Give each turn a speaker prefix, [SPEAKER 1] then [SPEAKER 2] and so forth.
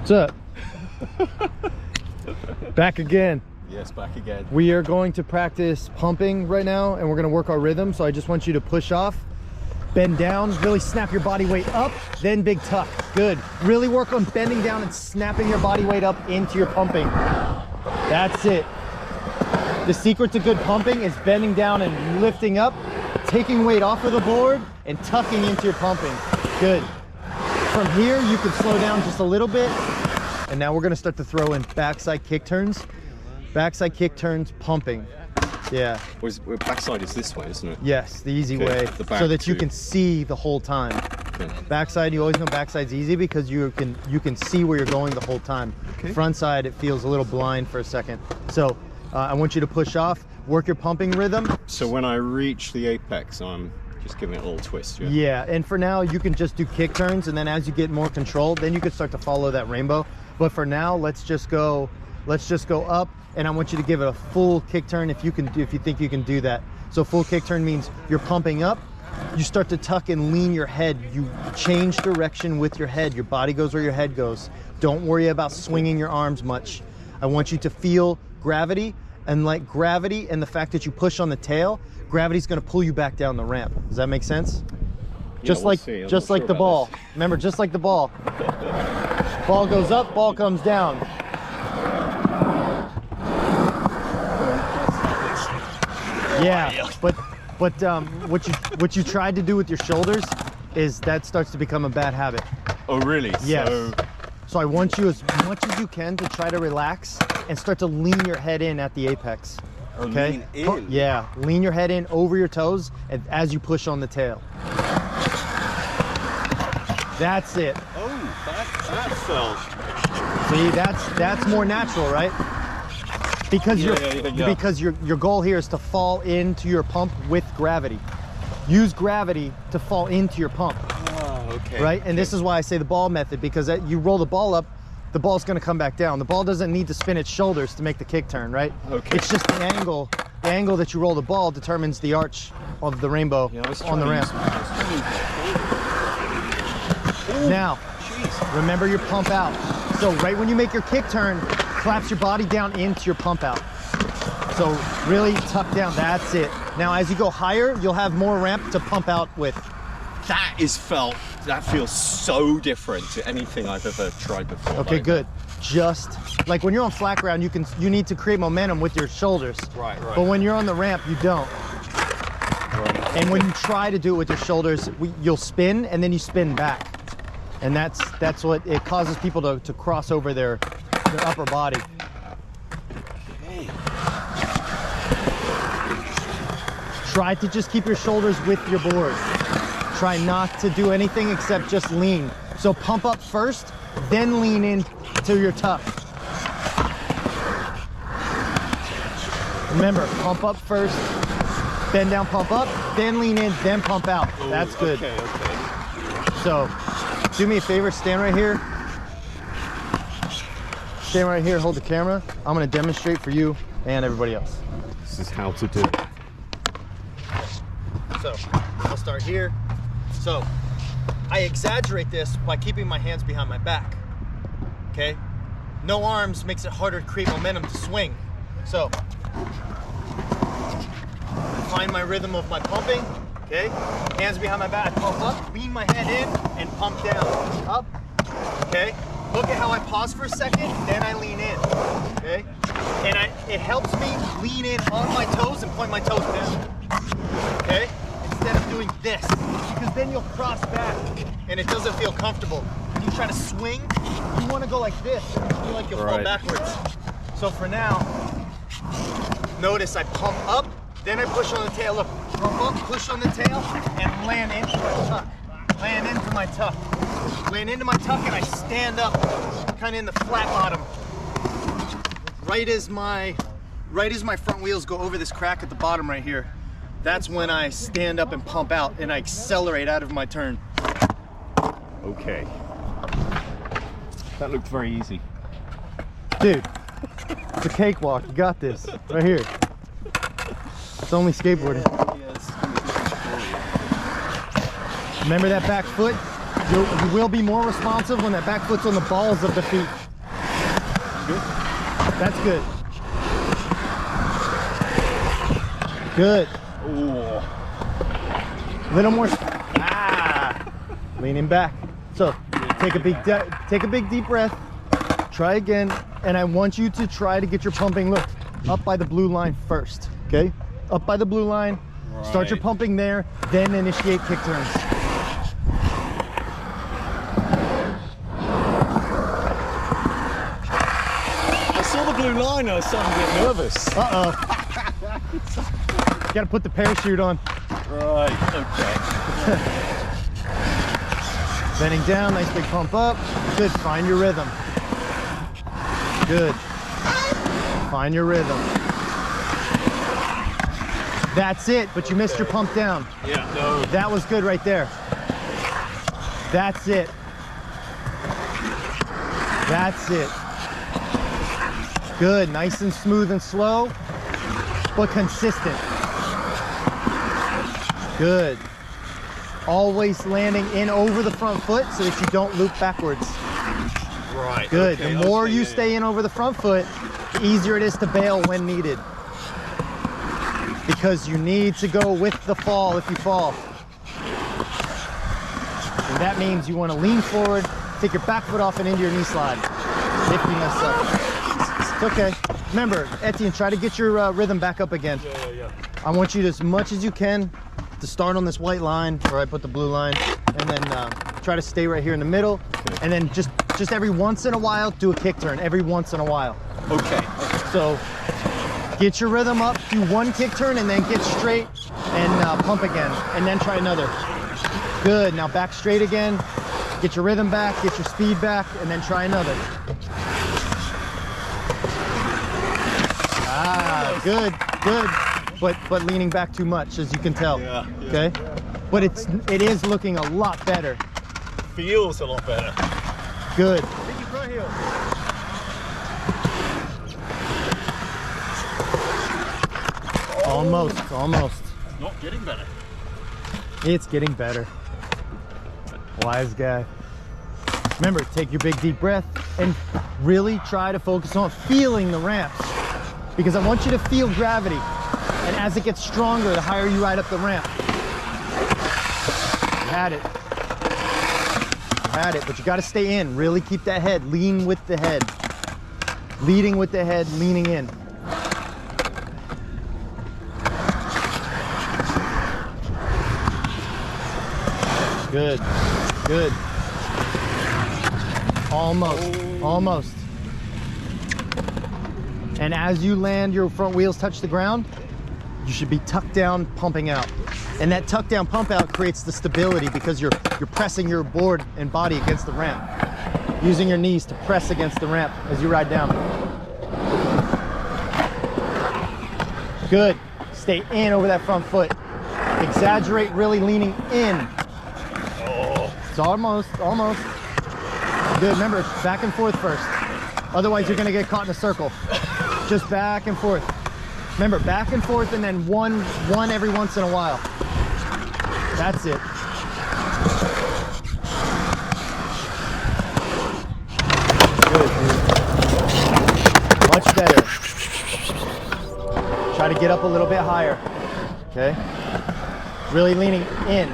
[SPEAKER 1] What's up? Back again.
[SPEAKER 2] Yes, back again.
[SPEAKER 1] We are going to practice pumping right now, and we're going to work our rhythm. So I just want you to push off, bend down, really snap your body weight up, then big tuck. Good. Really work on bending down and snapping your body weight up into your pumping. That's it. The secret to good pumping is bending down and lifting up, taking weight off of the board and tucking into your pumping. Good. From here, you can slow down just a little bit. And now we're gonna start to throw in backside kick turns. Backside kick turns, pumping. Yeah.
[SPEAKER 2] Backside is this way, isn't it?
[SPEAKER 1] Yes, the easy way, so that you can see the whole time. Okay. Backside, you always know backside's easy because you can see where you're going the whole time. Okay. Front side, it feels a little blind for a second. So I want you to push off, work your pumping rhythm.
[SPEAKER 2] So when I reach the apex, I'm just giving it a little twist, yeah?
[SPEAKER 1] Yeah, and for now, you can just do kick turns, and then as you get more control, then you can start to follow that rainbow. But for now, let's just go up, and I want you to give it a full kick turn if you think you can do that. So full kick turn means you're pumping up, you start to tuck and lean your head, you change direction with your head, your body goes where your head goes. Don't worry about swinging your arms much. I want you to feel gravity, and like gravity and the fact that you push on the tail, gravity's gonna pull you back down the ramp. Does that make sense? Yeah, just like the ball. Remember, just like the ball. Ball goes up, ball comes down. Yeah, but what you tried to do with your shoulders is that starts to become a bad habit.
[SPEAKER 2] Oh, really?
[SPEAKER 1] Yes. So I want you as much as you can to try to relax and start to lean your head in at the apex. Okay?
[SPEAKER 2] Lean in?
[SPEAKER 1] Yeah, lean your head in over your toes and as you push on the tail. That's it.
[SPEAKER 2] Oh, that felt.
[SPEAKER 1] See, that's more natural, right? Because because your goal here is to fall into your pump with gravity. Use gravity to fall into your pump.
[SPEAKER 2] Oh, okay.
[SPEAKER 1] Right? And this is why I say the ball method, because you roll the ball up, the ball's going to come back down. The ball doesn't need to spin its shoulders to make the kick turn, right? Okay. It's just the angle. The angle that you roll the ball determines the arch of the rainbow on the ramp. Now, remember your pump out. So right when you make your kick turn, collapse your body down into your pump out. So really tuck down, that's it. Now as you go higher, you'll have more ramp to pump out with.
[SPEAKER 2] That feels so different to anything I've ever tried before.
[SPEAKER 1] Okay, good. Just like when you're on flat ground, you need to create momentum with your shoulders.
[SPEAKER 2] Right.
[SPEAKER 1] But when you're on the ramp, you don't. Right. And when you try to do it with your shoulders, you'll spin and then you spin back. And that's what it causes people to cross over their upper body.
[SPEAKER 2] Okay.
[SPEAKER 1] Try to just keep your shoulders with your board. Try not to do anything except just lean. So pump up first, then lean in to your tuck. Remember, pump up first, bend down, pump up, then lean in, then pump out. That's good.
[SPEAKER 2] Okay.
[SPEAKER 1] So, do me a favor, stand right here. Stand right here, hold the camera. I'm gonna demonstrate for you and everybody else.
[SPEAKER 2] This is how to do it.
[SPEAKER 1] So, I'll start here. So, I exaggerate this by keeping my hands behind my back, okay? No arms makes it harder to create momentum to swing. So, find my rhythm of my pumping, okay? Hands behind my back, pump up, lean my head in, and pump down, up, okay? Look at how I pause for a second, then I lean in, okay? And it helps me lean in on my toes and point my toes down, okay? Instead of doing this, because then you'll cross back and it doesn't feel comfortable. When you try to swing, you want to go like this, and you feel like you'll fall backwards. So for now, notice I pump up, then I push on the tail. Look, pump up, push on the tail, and land into my tuck. Land into my tuck. Land into my tuck, and I stand up, kind of in the flat bottom. Right as my front wheels go over this crack at the bottom right here, that's when I stand up and pump out, and I accelerate out of my turn.
[SPEAKER 2] Okay. That looked very easy.
[SPEAKER 1] Dude, it's a cakewalk. You got this. Right here. It's only skateboarding.
[SPEAKER 2] Yes.
[SPEAKER 1] Remember that back foot? You will be more responsive when that back foot's on the balls of the feet.
[SPEAKER 2] Good.
[SPEAKER 1] That's good. Good.
[SPEAKER 2] Ooh.
[SPEAKER 1] Little more. Leaning back. So take a big deep breath. Try again, and I want you to try to get your pumping. Look, up by the blue line first. Okay, up by the blue line.
[SPEAKER 2] Right.
[SPEAKER 1] Start your pumping there, then initiate kick turns.
[SPEAKER 2] I saw the blue line, I was starting to get nervous.
[SPEAKER 1] Uh-oh. Gotta put the parachute on.
[SPEAKER 2] Right, okay.
[SPEAKER 1] Bending down, nice big pump up. Good, find your rhythm. Good. Find your rhythm. That's it, but you missed your pump down.
[SPEAKER 2] Yeah, no.
[SPEAKER 1] That was good right there. That's it. That's it. Good, nice and smooth and slow, but consistent. Good. Always landing in over the front foot so that you don't loop backwards.
[SPEAKER 2] Right.
[SPEAKER 1] Good.
[SPEAKER 2] Okay,
[SPEAKER 1] The more you stay in over the front foot, the easier it is to bail when needed. Because you need to go with the fall if you fall. And that means you want to lean forward, take your back foot off and into your knee slide. If you mess up. It's okay. Remember, Etienne, try to get your rhythm back up again.
[SPEAKER 2] Yeah.
[SPEAKER 1] I want you to, as much as you can, to start on this white line where I put the blue line, and then try to stay right here in the middle, and then just every once in a while do a kick turn. Every once in a while.
[SPEAKER 2] Okay.
[SPEAKER 1] So get your rhythm up, do one kick turn, and then get straight and pump again, and then try another. Good. Now back straight again. Get your rhythm back, get your speed back, and then try another. Good. But leaning back too much, as you can tell.
[SPEAKER 2] Yeah.
[SPEAKER 1] Okay. But it is looking a lot better.
[SPEAKER 2] Feels a lot better.
[SPEAKER 1] Good. Almost.
[SPEAKER 2] Not getting better.
[SPEAKER 1] It's getting better. Wise guy. Remember, take your big deep breath and really try to focus on feeling the ramps, because I want you to feel gravity. And as it gets stronger, the higher you ride up the ramp. You had it, but you got to stay in. Really keep that head. Lean with the head. Leading with the head, leaning in. Good. Almost. And as you land, your front wheels touch the ground, you should be tucked down, pumping out. And that tuck down, pump out creates the stability because you're pressing your board and body against the ramp. Using your knees to press against the ramp as you ride down. Good. Stay in over that front foot. Exaggerate, really leaning in. It's almost. Good. Remember, back and forth first. Otherwise, you're going to get caught in a circle. Just back and forth. Remember, back and forth, and then one every once in a while. That's it. Good, dude. Much better. Try to get up a little bit higher. Okay? Really leaning in.